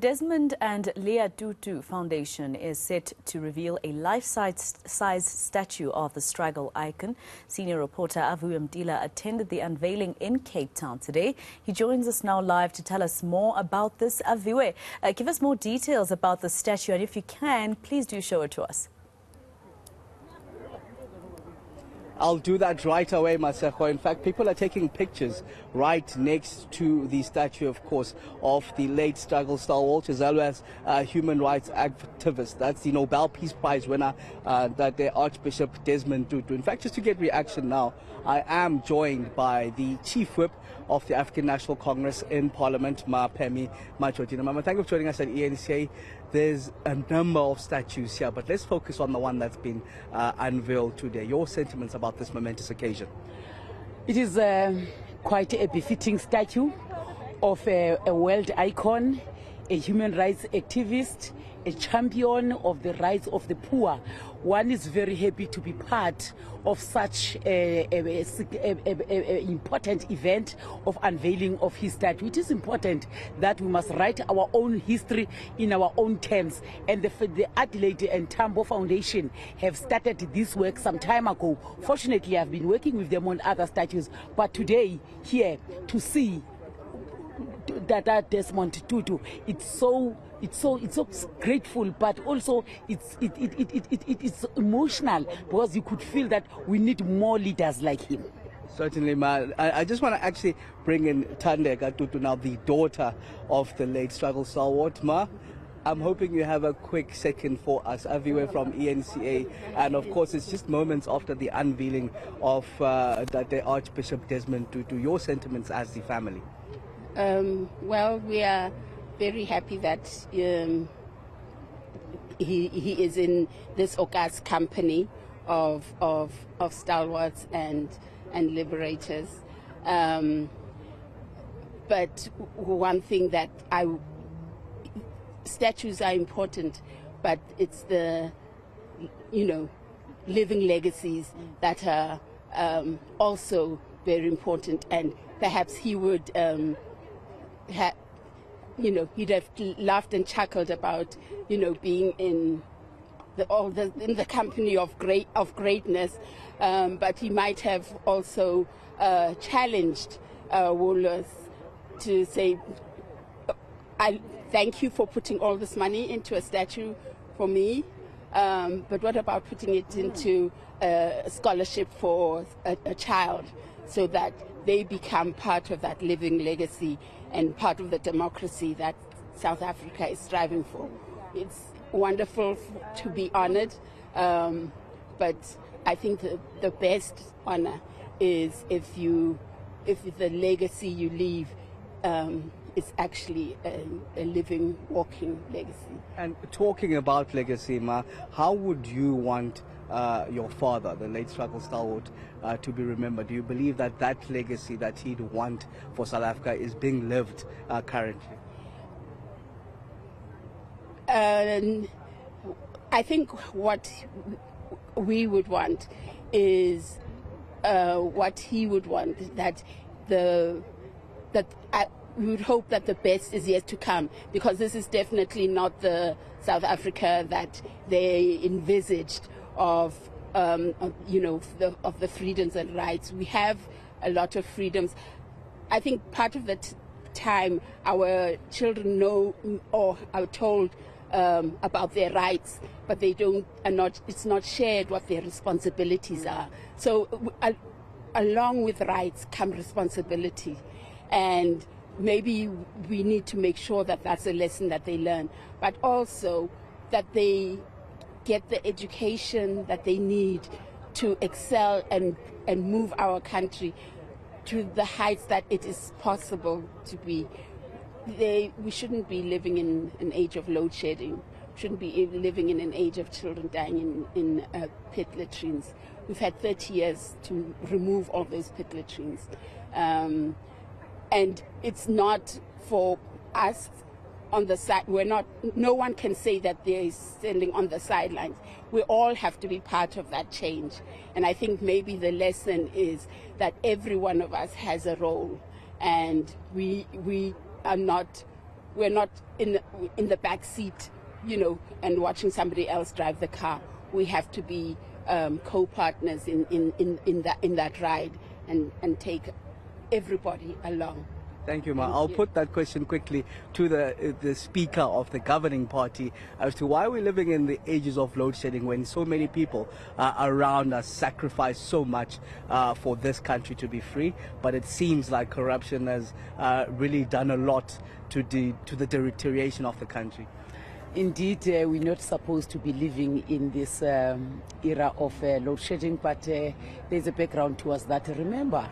The Desmond and Leah Tutu Foundation is set to reveal a life-size statue of the struggle icon. Senior reporter Aviwe Mtila attended the unveiling in Cape Town today. He joins us now live to tell us more about this. Aviwe, give us more details about the statue, and if you can, please do show it to us. I'll do that right away, Maseko. In fact, people are taking pictures right next to the statue, of course, of the late struggle stalwart, as well as human rights activist. That's the Nobel Peace Prize winner, the Archbishop Desmond Tutu. In fact, just to get reaction now, I am joined by the Chief Whip of the African National Congress in Parliament, Phemi Machotina. Mama, thank you for joining us at eNCA. There's a number of statues here, but let's focus on the one that's been unveiled today. Your sentiments about this momentous occasion? It is quite a befitting statue of a world icon, a human rights activist, a champion of the rights of the poor. One is very happy to be part of such an important event of unveiling of his statue. It is important that we must write our own history in our own terms. And the Adelaide and Tambo Foundation have started this work some time ago. Fortunately, I've been working with them on other statues. But today, here, to see that Desmond Tutu, it's so grateful, but also it's emotional, because you could feel that we need more leaders like him. Certainly, Ma. I just want to actually bring in Thandeka Tutu now, the daughter of the late struggle stalwart. Ma, I'm hoping you have a quick second for us. Aviwe from eNCA, and of course it's just moments after the unveiling of the Archbishop Desmond Tutu. Your sentiments as the family? Well, we are very happy that he is in this august company of stalwarts and liberators. But one thing that statues are important, but it's the living legacies that are also very important, and perhaps he would he'd have laughed and chuckled about, being in the company of greatness, but he might have also challenged Woolworths to say, I thank you for putting all this money into a statue for me, but what about putting it into a scholarship for a child, so that they become part of that living legacy and part of the democracy that South Africa is striving for. It's wonderful to be honored, but I think the best honor is if the legacy you leave is actually a living, walking legacy. And talking about legacy, Ma, how would you want your father, the late struggle stalwart, to be remembered? Do you believe that that legacy that he'd want for South Africa is being lived currently? I think what we would want is what he would want, we would hope that the best is yet to come, because this is definitely not the South Africa that they envisaged of the freedoms and rights. We have a lot of freedoms. I think part of the time our children know or are told about their rights, but it's not shared what their responsibilities are. So along with rights come responsibility, and maybe we need to make sure that that's a lesson that they learn, but also that they get the education that they need to excel and move our country to the heights that it is possible to be. We shouldn't be living in an age of load shedding. We shouldn't be living in an age of children dying in pit latrines. We've had 30 years to remove all those pit latrines. And it's not for us on the side. No one can say that they're standing on the sidelines. We all have to be part of that change. And I think maybe the lesson is that every one of us has a role, and we are not we're not in the back seat, you know, and watching somebody else drive the car. We have to be co-partners in that ride and take everybody along. Thank you, Ma. I'll put that question quickly to the Speaker of the governing party as to why we're living in the ages of load shedding when so many people around us sacrifice so much for this country to be free. But it seems like corruption has really done a lot to the deterioration of the country. Indeed, we're not supposed to be living in this era of load shedding, but there's a background to us that remember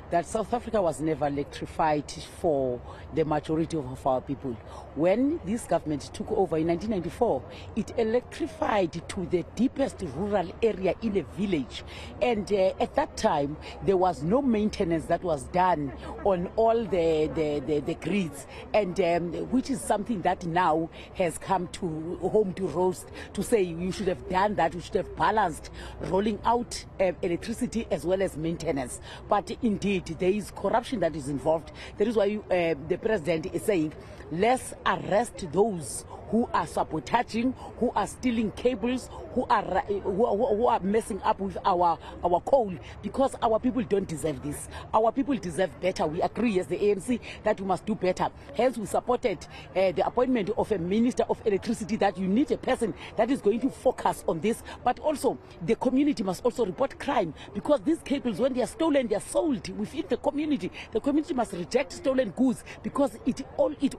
that South Africa was never electrified for the majority of our people. When this government took over in 1994, it electrified to the deepest rural area in a village. And at that time, there was no maintenance that was done on all the grids, and which is something that now has come to home to roast to say you should have done that, you should have balanced rolling out electricity as well as maintenance. But indeed, there is corruption that is involved. That is why the president is saying, let's arrest those who are sabotaging, who are stealing cables, who are messing up with our coal, because our people don't deserve this. Our people deserve better. We agree as the ANC that we must do better. Hence, we supported the appointment of a minister of electricity, that you need a person that is going to focus on this. But also, the community must also report crime, because these cables, when they are stolen, they are sold within the community. The community must reject stolen goods, because it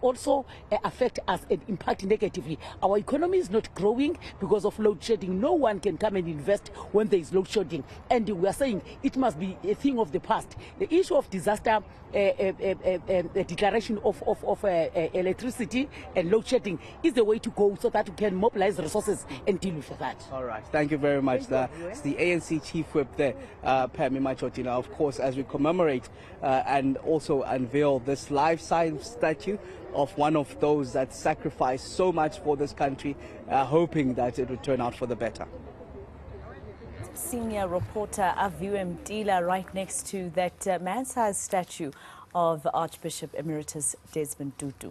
also affects us and impact negatively. Our economy is not growing because of load shedding. No one can come and invest when there is load shedding. And we are saying it must be a thing of the past. The issue of disaster declaration of electricity and load shedding is the way to go, so that we can mobilize resources and deal with that. All right. Thank you very much. It's the ANC Chief Whip there, Pammy Machotina. Of course, as we commemorate and also unveil this life-size statue of one of those that sacrificed so much for this country, hoping that it would turn out for the better. Senior reporter Aviwe Mtila right next to that man-sized statue of Archbishop Emeritus Desmond Tutu.